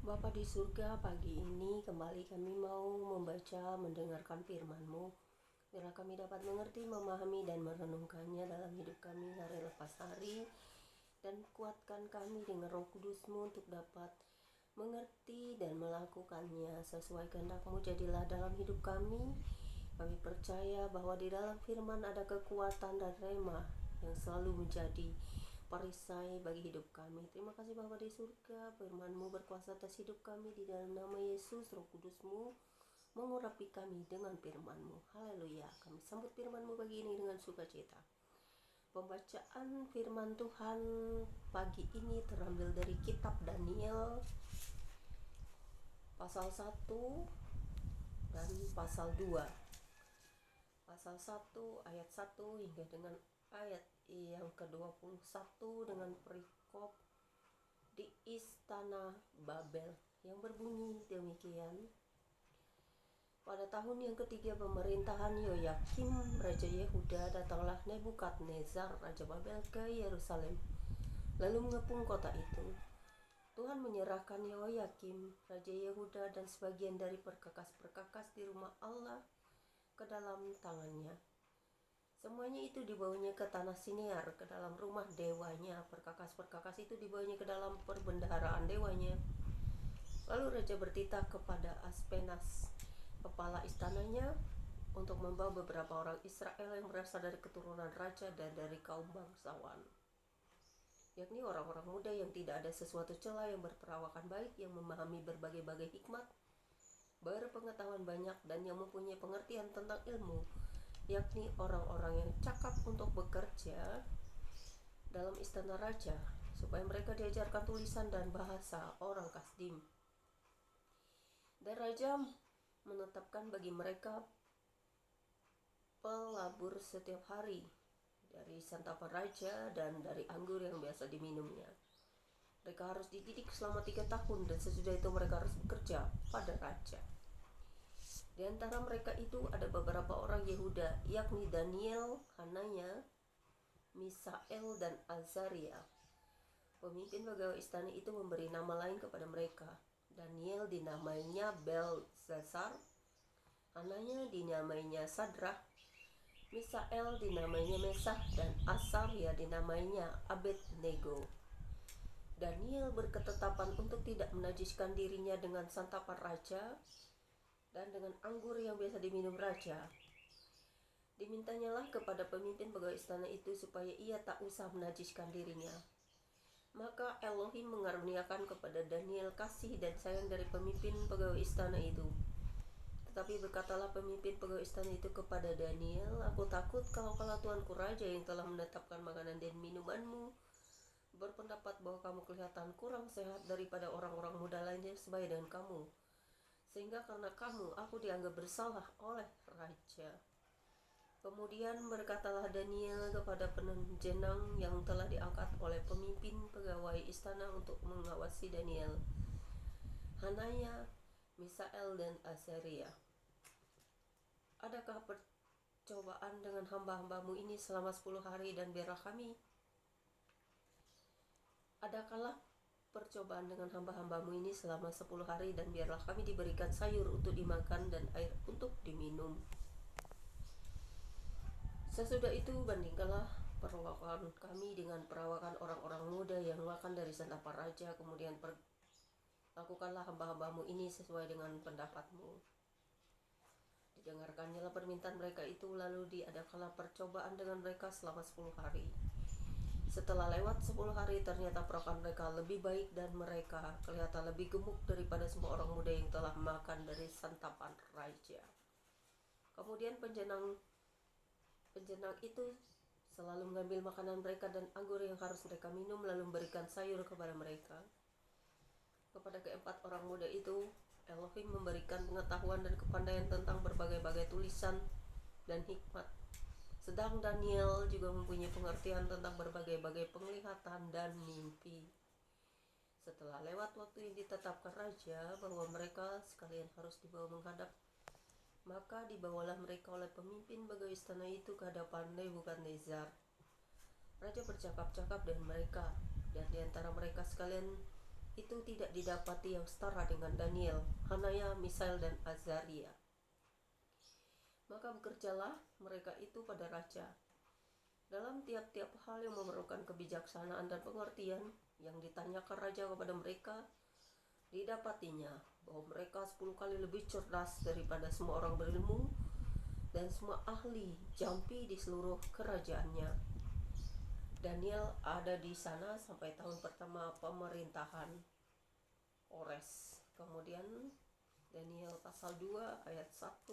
Bapa di surga, pagi ini kembali kami mau mendengarkan firman-Mu. Biarlah kami dapat mengerti, memahami, dan merenungkannya dalam hidup kami hari lepas hari. Dan kuatkan kami dengan Roh Kudus-Mu untuk dapat mengerti dan melakukannya sesuai kehendak-Mu. Jadilah dalam hidup kami. Kami percaya bahwa di dalam firman ada kekuatan dan rema yang selalu menjadi perisai bagi hidup kami. Terima kasih Bapa di surga, firman-Mu berkuasa atas hidup kami. Di dalam nama Yesus, Roh Kudus-Mu mengurapi kami dengan firman-Mu. Haleluya. Kami sambut firman-Mu pagi ini dengan sukacita. Pembacaan firman Tuhan pagi ini terambil dari kitab Daniel pasal 1 dan pasal 2. Pasal 1 ayat 1 hingga dengan ayat yang ke-21 dengan perikop di istana Babel yang berbunyi demikian. Pada tahun yang ketiga pemerintahan Yoyakim Raja Yehuda, datanglah Nebukadnezar Raja Babel ke Yerusalem, lalu mengepung kota itu. Tuhan menyerahkan Yehoyakim Raja Yehuda dan sebagian dari perkakas-perkakas di rumah Allah ke dalam tangannya. Semuanya itu dibawanya ke tanah Sinear, ke dalam rumah dewanya. Perkakas-perkakas itu dibawanya ke dalam perbendaharaan dewanya. Lalu raja bertitah kepada Aspenas, kepala istananya, untuk membawa beberapa orang Israel yang berasal dari keturunan raja dan dari kaum bangsawan, yakni orang-orang muda yang tidak ada sesuatu celah, yang berperawakan baik, yang memahami berbagai-bagai hikmat, berpengetahuan banyak, dan yang mempunyai pengertian tentang ilmu, yakni orang-orang yang cakap untuk bekerja dalam istana raja, supaya mereka diajarkan tulisan dan bahasa orang Kasdim. Dan raja menetapkan bagi mereka pelabur setiap hari dari santapan raja dan dari anggur yang biasa diminumnya. Mereka harus dididik selama 3 tahun, dan sesudah itu mereka harus bekerja pada raja. Di antara mereka itu ada beberapa orang Yehuda, yakni Daniel, Hananya, Misael, dan Azaria. Pemimpin pegawai istana itu memberi nama lain kepada mereka. Daniel dinamainya Belzazar, Hananya dinamainya Sadrah, Misael dinamainya Mesah, dan Azaria dinamainya Abednego. Daniel berketetapan untuk tidak menajiskan dirinya dengan santapan raja dan dengan anggur yang biasa diminum raja. Dimintanyalah kepada pemimpin pegawai istana itu supaya ia tak usah menajiskan dirinya. Maka Elohim mengaruniakan kepada Daniel kasih dan sayang dari pemimpin pegawai istana itu. Tetapi berkatalah pemimpin pegawai istana itu kepada Daniel, "Aku takut kalau Tuanku Raja yang telah menetapkan makanan dan minumanmu berpendapat bahwa kamu kelihatan kurang sehat daripada orang-orang muda lainnya sebaya dengan kamu, sehingga karena kamu aku dianggap bersalah oleh raja." Kemudian berkatalah Daniel kepada penjenang yang telah diangkat oleh pemimpin pegawai istana untuk mengawasi Daniel, Hanaya, Misael, dan Azaria, "Adakah percobaan dengan hamba-hambamu ini selama 10 hari, dan biarlah kami Adakahlah percobaan dengan hamba-hambamu ini selama 10 hari, dan biarlah kami diberikan sayur untuk dimakan dan air untuk diminum. Sesudah itu bandingkanlah perawakan kami dengan perawakan orang-orang muda yang makan dari santapan raja. Kemudian lakukanlah hamba-hambamu ini sesuai dengan pendapatmu." Didengarkannya permintaan mereka itu, lalu diadakanlah percobaan dengan mereka selama 10 hari. Setelah lewat 10 hari, ternyata perawakan mereka lebih baik, dan mereka kelihatan lebih gemuk daripada semua orang muda yang telah makan dari santapan raja. Kemudian penjenang itu selalu mengambil makanan mereka dan anggur yang harus mereka minum, lalu memberikan sayur kepada mereka. Kepada keempat orang muda itu, Elohim memberikan pengetahuan dan kepandaian tentang berbagai-bagai tulisan dan hikmat. Sedang Daniel juga mempunyai pengertian tentang berbagai-bagai penglihatan dan mimpi. Setelah lewat waktu yang ditetapkan raja bahwa mereka sekalian harus dibawa menghadap, maka dibawalah mereka oleh pemimpin pegawai istana itu ke hadapan Nebukadnezar. Raja bercakap-cakap dengan mereka, dan di antara mereka sekalian itu tidak didapati yang setara dengan Daniel, Hanaya, Misael, dan Azaria. Maka bekerjalah mereka itu pada raja dalam tiap-tiap hal yang memerlukan kebijaksanaan dan pengertian. Yang ditanyakan raja kepada mereka, didapatinya bahwa mereka 10 kali lebih cerdas daripada semua orang berilmu dan semua ahli jampi di seluruh kerajaannya. Daniel ada di sana sampai tahun pertama pemerintahan Kores. Kemudian Daniel pasal 2 ayat 1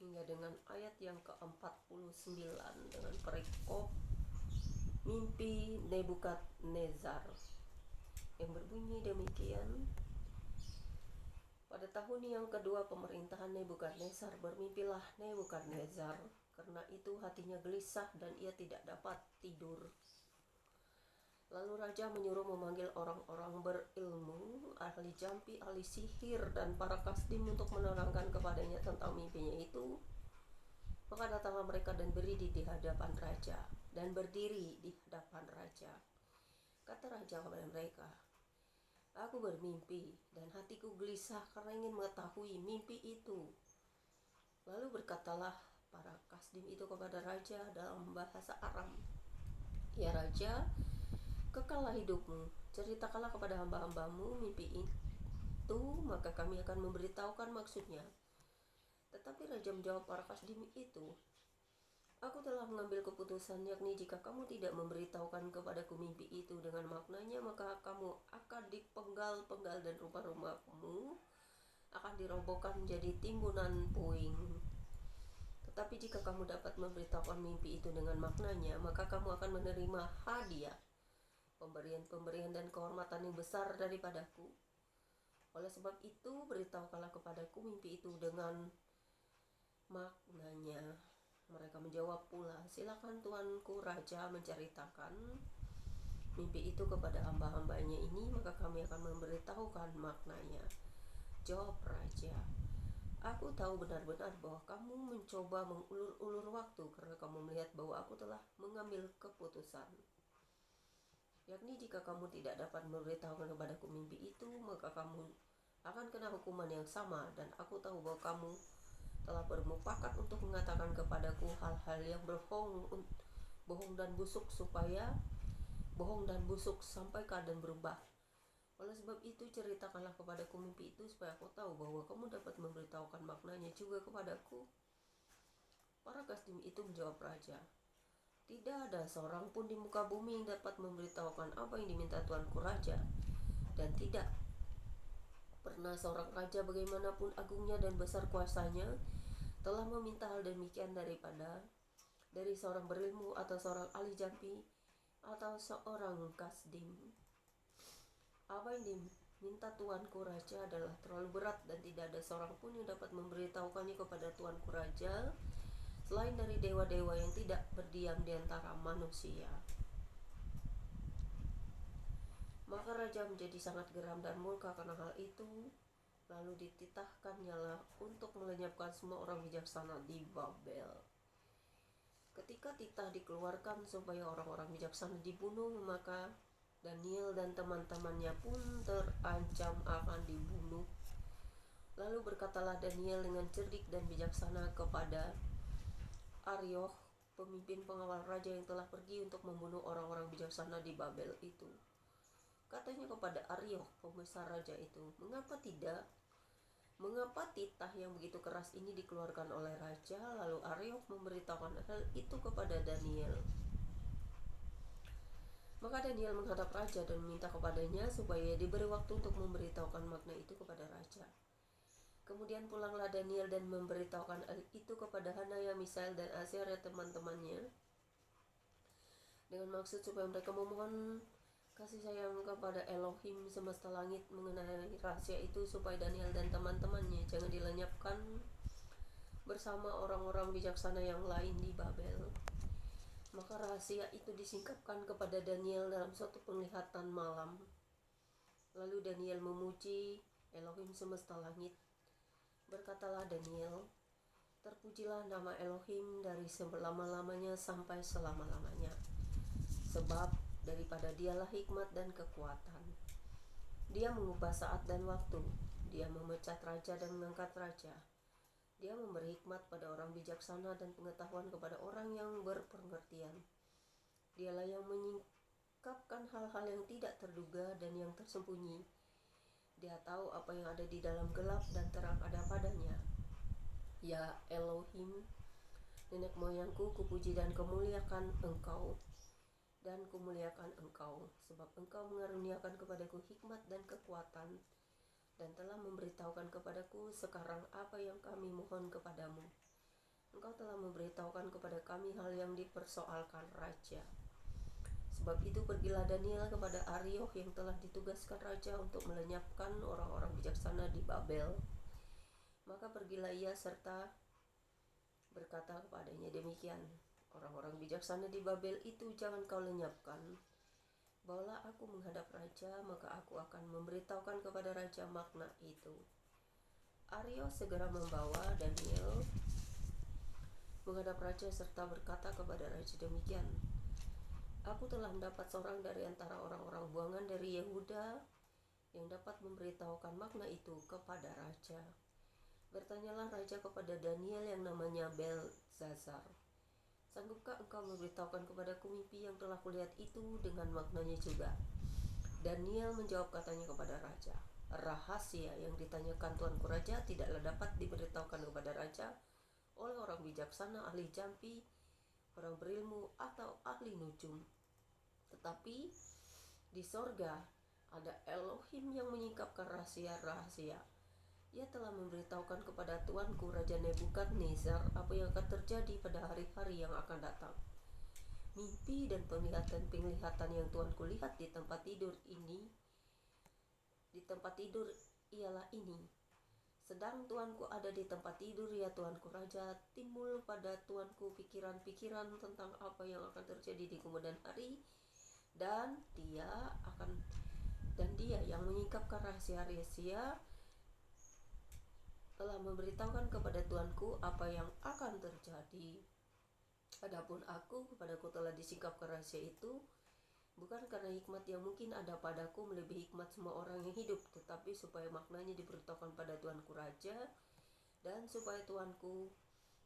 hingga dengan ayat yang ke-49 dengan perikop mimpi Nebukadnezar yang berbunyi demikian. Pada tahun yang kedua pemerintahan Nebukadnezar, bermimpilah Nebukadnezar, karena itu hatinya gelisah dan ia tidak dapat tidur. Lalu raja menyuruh memanggil orang-orang berilmu, ahli jampi, ahli sihir, dan para kasdim untuk menerangkan kepadanya tentang mimpinya itu. Maka datanglah mereka dan berdiri di hadapan raja, Kata raja kepada mereka, "Aku bermimpi dan hatiku gelisah karena ingin mengetahui mimpi itu." Lalu berkatalah para kasdim itu kepada raja dalam bahasa Aram, "Ya raja, kekallah hidupmu, ceritakanlah kepada hamba-hambamu mimpi itu, maka kami akan memberitahukan maksudnya." Tetapi raja menjawab para kasdim itu, "Aku telah mengambil keputusan, yakni jika kamu tidak memberitahukan kepadaku mimpi itu dengan maknanya, maka kamu akan dipenggal-penggal dan rumah-rumahmu akan dirobohkan menjadi timbunan puing. Tetapi jika kamu dapat memberitahukan mimpi itu dengan maknanya, maka kamu akan menerima hadiah, pemberian-pemberian dan kehormatan yang besar daripadaku. Oleh sebab itu, beritahukanlah kepadaku mimpi itu dengan maknanya." Mereka menjawab pula, "Silakan tuanku raja menceritakan mimpi itu kepada hamba-hambanya ini, maka kami akan memberitahukan maknanya." Jawab raja, "Aku tahu benar-benar bahwa kamu mencoba mengulur-ulur waktu karena kamu melihat bahwa aku telah mengambil keputusan. Yakni jika kamu tidak dapat memberitahukan kepadaku mimpi itu, maka kamu akan kena hukuman yang sama, dan aku tahu bahwa kamu telah bermufakat untuk mengatakan kepadaku hal-hal yang bohong dan busuk sampai keadaan berubah. Oleh sebab itu, ceritakanlah kepadaku mimpi itu supaya aku tahu bahwa kamu dapat memberitahukan maknanya juga kepadaku." Para kasdim itu menjawab raja, "Tidak ada seorang pun di muka bumi yang dapat memberitahukan apa yang diminta tuanku raja, dan tidak pernah seorang raja bagaimanapun agungnya dan besar kuasanya telah meminta hal demikian dari seorang berilmu atau seorang ahli jampi atau seorang kasdim. Apa yang diminta tuanku raja adalah terlalu berat, dan tidak ada seorang pun yang dapat memberitahukannya kepada tuanku raja selain dari dewa-dewa yang tidak berdiam di antara manusia." Maka raja menjadi sangat geram dan murka karena hal itu. Lalu dititahkannya lah untuk melenyapkan semua orang bijaksana di Babel. Ketika titah dikeluarkan supaya orang-orang bijaksana dibunuh, maka Daniel dan teman-temannya pun terancam akan dibunuh. Lalu berkatalah Daniel dengan cerdik dan bijaksana kepada Arioch, pemimpin pengawal raja yang telah pergi untuk membunuh orang-orang bijaksana di Babel itu. Katanya kepada Arioch, pembesar raja itu, Mengapa titah yang begitu keras ini dikeluarkan oleh raja?" Lalu Arioch memberitahukan hal itu kepada Daniel. Maka Daniel menghadap raja dan meminta kepadanya supaya diberi waktu untuk memberitahukan makna itu kepada raja. Kemudian pulanglah Daniel dan memberitahukan hal itu kepada Hanaya, Misael, dan Azaria teman-temannya, dengan maksud supaya mereka memohon kasih sayang kepada Elohim semesta langit mengenai rahasia itu, supaya Daniel dan teman-temannya jangan dilenyapkan bersama orang-orang bijaksana yang lain di Babel. Maka rahasia itu disingkapkan kepada Daniel dalam suatu penglihatan malam. Lalu Daniel memuji Elohim semesta langit. Berkatalah Daniel, "Terpujilah nama Elohim dari selama-lamanya sampai selama-lamanya. Sebab Daripada dialah hikmat dan kekuatan. Dia mengubah saat dan waktu. Dia memecat raja dan mengangkat raja. Dia memberi hikmat pada orang bijaksana dan pengetahuan kepada orang yang berpengertian. Dialah yang menyingkapkan hal-hal yang tidak terduga dan yang tersembunyi. Dia tahu apa yang ada di dalam gelap dan terang ada padanya. Ya Elohim, nenek moyangku, kupuji dan kemuliakan Engkau. Dan kumuliakan Engkau, sebab Engkau mengaruniakan kepadaku hikmat dan kekuatan, dan telah memberitahukan kepadaku sekarang apa yang kami mohon kepadamu. Engkau telah memberitahukan kepada kami hal yang dipersoalkan raja. Sebab itu pergilah Daniel kepada Arioch yang telah ditugaskan raja untuk melenyapkan orang-orang bijaksana di Babel. Maka pergilah ia serta berkata kepadanya demikian, orang-orang bijaksana di Babel itu jangan kau lenyapkan. Bawalah aku menghadap raja, maka aku akan memberitahukan kepada raja makna itu. Arioch segera membawa Daniel menghadap raja serta berkata kepada raja demikian, aku telah mendapat seorang dari antara orang-orang buangan dari Yehuda yang dapat memberitahukan makna itu kepada raja. Bertanyalah raja kepada Daniel yang namanya Belzazar, sanggupkah engkau memberitahukan kepadaku mimpi yang telah kulihat itu dengan maknanya juga? Daniel menjawab katanya kepada raja, rahasia yang ditanyakan tuanku raja tidaklah dapat diberitahukan kepada raja oleh orang bijaksana, ahli jampi, orang berilmu, atau ahli nujum. Tetapi di sorga ada Elohim yang menyingkapkan rahasia-rahasia. Ia telah memberitahukan kepada tuanku Raja Nebukadnezar apa yang akan terjadi pada hari-hari yang akan datang. Mimpi dan penglihatan yang tuanku lihat di tempat tidur ialah ini. Sedang tuanku ada di tempat tidur, ya tuanku Raja, timbul pada tuanku pikiran-pikiran tentang apa yang akan terjadi di kemudian hari, dan dia yang menyingkapkan rahasia-rahasia telah memberitahukan kepada tuanku apa yang akan terjadi. Adapun aku, kepadaku telah disingkapkan rahasia itu, bukan karena hikmat yang mungkin ada padaku melebihi hikmat semua orang yang hidup, tetapi supaya maknanya diberitahukan pada tuanku raja, dan supaya tuanku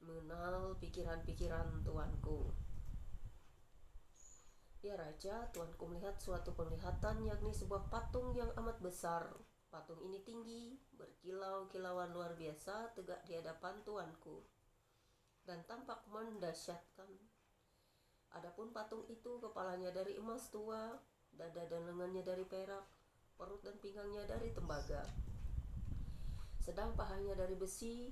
mengenal pikiran-pikiran tuanku. Ya raja, tuanku melihat suatu penglihatan, yakni sebuah patung yang amat besar. Patung ini tinggi, berkilau-kilauan luar biasa, tegak di hadapan tuanku, dan tampak mendasyatkan. Adapun patung itu, kepalanya dari emas tua, dada dan lengannya dari perak, perut dan pinggangnya dari tembaga, sedang pahanya dari besi,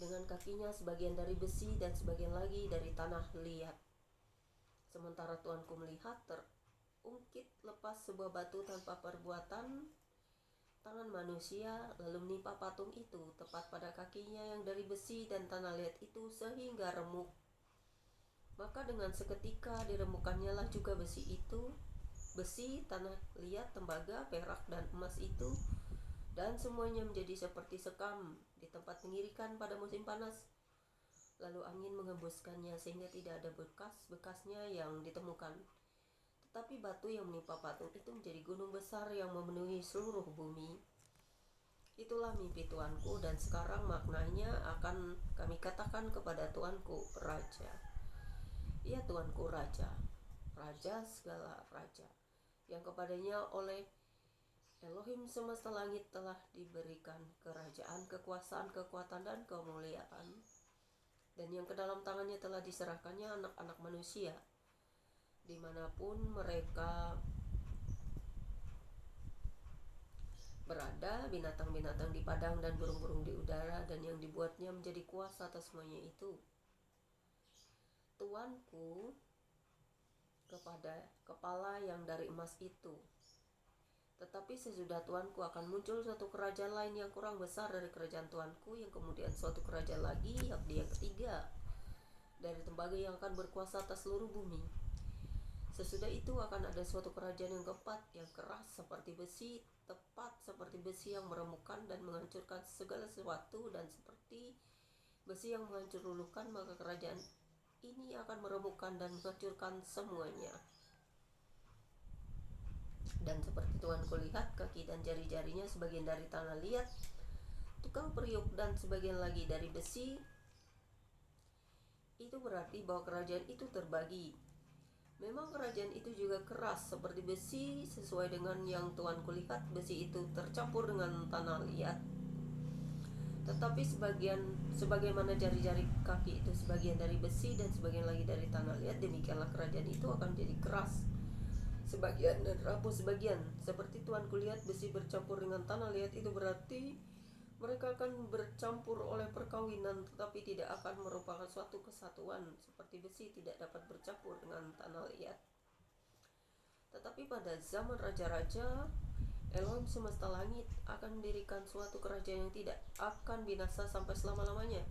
dengan kakinya sebagian dari besi dan sebagian lagi dari tanah liat. Sementara tuanku melihat, terungkit lepas sebuah batu tanpa perbuatan tangan manusia, lalu menimpa patung itu tepat pada kakinya yang dari besi dan tanah liat itu sehingga remuk. Maka dengan seketika diremukkannya lah juga besi itu, besi, tanah liat, tembaga, perak, dan emas itu, dan semuanya menjadi seperti sekam di tempat pengirikan pada musim panas. Lalu angin mengembuskannya sehingga tidak ada bekas-bekasnya yang ditemukan. Tetapi batu yang menimpa patung itu menjadi gunung besar yang memenuhi seluruh bumi. Itulah mimpi tuanku, dan sekarang maknanya akan kami katakan kepada tuanku raja. Ya tuanku raja, raja segala raja, yang kepadanya oleh Elohim semesta langit telah diberikan kerajaan, kekuasaan, kekuatan, dan kemuliaan, dan yang ke dalam tangannya telah diserahkannya anak-anak manusia, dimanapun mereka berada, binatang-binatang di padang dan burung-burung di udara, dan yang dibuatnya menjadi kuasa atas semuanya itu. Tuanku kepada kepala yang dari emas itu. Tetapi sesudah tuanku akan muncul suatu kerajaan lain yang kurang besar dari kerajaan tuanku, yang kemudian suatu kerajaan lagi, yakni yang ketiga dari tembaga yang akan berkuasa atas seluruh bumi. Sesudah itu akan ada suatu kerajaan yang keempat, yang keras seperti besi, tepat seperti besi yang meremukkan dan menghancurkan segala sesuatu, dan seperti besi yang menghancur luluhkan, maka kerajaan ini akan meremukkan dan menghancurkan semuanya. Dan seperti Tuhan kulihat, kaki dan jari-jarinya sebagian dari tanah liat, tukang periuk dan sebagian lagi dari besi. Itu berarti bahwa kerajaan itu terbagi. Memang kerajaan itu juga keras seperti besi, sesuai dengan yang Tuhan kulihat, besi itu tercampur dengan tanah liat. Tetapi sebagaimana jari-jari kaki itu sebagian dari besi dan sebagian lagi dari tanah liat, demikianlah kerajaan itu akan jadi keras sebagian dan rapuh sebagian. Seperti Tuhan kulihat besi bercampur dengan tanah liat, itu berarti mereka akan bercampur oleh perkawinan, tetapi tidak akan merupakan suatu kesatuan, seperti besi tidak dapat bercampur dengan tanah liat. Tetapi pada zaman raja-raja, Elohim semesta langit akan mendirikan suatu kerajaan yang tidak akan binasa sampai selama-lamanya,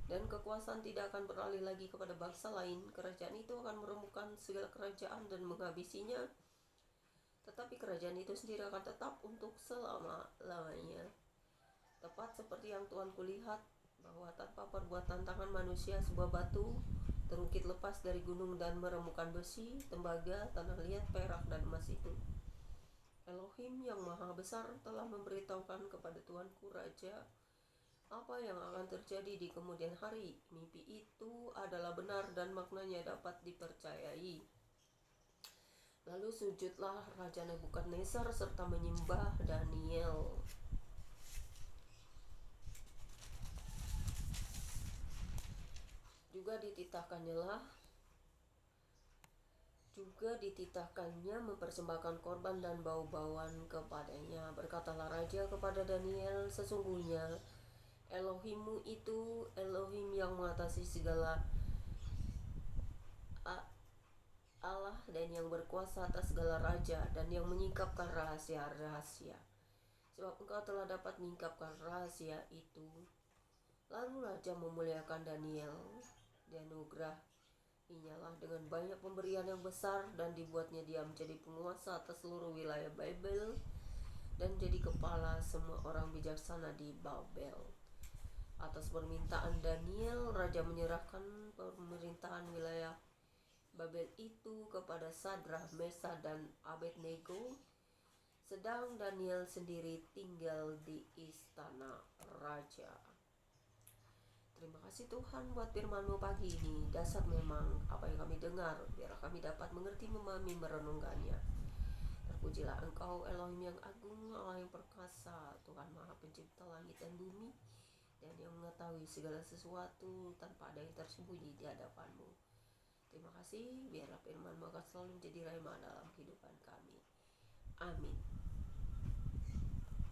dan kekuasaan tidak akan beralih lagi kepada bangsa lain. Kerajaan itu akan meremukkan segala kerajaan dan menghabisinya, tetapi kerajaan itu sendiri akan tetap untuk selama-lamanya. Tepat seperti yang Tuhan kulihat, bahwa tanpa perbuatan tangan manusia sebuah batu terungkit lepas dari gunung dan meremukkan besi, tembaga, tanah liat, perak, dan emas itu. Elohim yang maha besar telah memberitahukan kepada Tuanku Raja apa yang akan terjadi di kemudian hari. Mimpi itu adalah benar dan maknanya dapat dipercayai. Lalu sujudlah Raja Nebukadnezar serta menyembah Daniel. Juga dititahkannya mempersembahkan korban dan bau-bauan kepadanya. Berkatalah raja kepada Daniel, sesungguhnya Elohimmu itu Elohim yang mengatasi segala Allah dan yang berkuasa atas segala raja dan yang menyingkapkan rahasia-rahasia. Sebab engkau telah dapat menyingkapkan rahasia itu. Lalu raja memuliakan Daniel, dianugerahinya dengan banyak pemberian yang besar, dan dibuatnya dia menjadi penguasa atas seluruh wilayah Babel dan jadi kepala semua orang bijaksana di Babel. Atas permintaan Daniel, raja menyerahkan pemerintahan wilayah Babel itu kepada Sadrah, Mesah, dan Abednego, sedang Daniel sendiri tinggal di istana raja. Terima kasih Tuhan buat firman-Mu pagi ini. Dasar memang apa yang kami dengar, biar kami dapat mengerti, memahami, merenungkannya. Terpujilah Engkau Elohim yang agung, Allah yang perkasa, Tuhan Maha Pencipta langit dan bumi, dan yang mengetahui segala sesuatu tanpa ada yang tersembunyi di hadapan-Mu. Terima kasih, biarlah firman-Mu akan selalu menjadi rhema dalam kehidupan kami. Amin.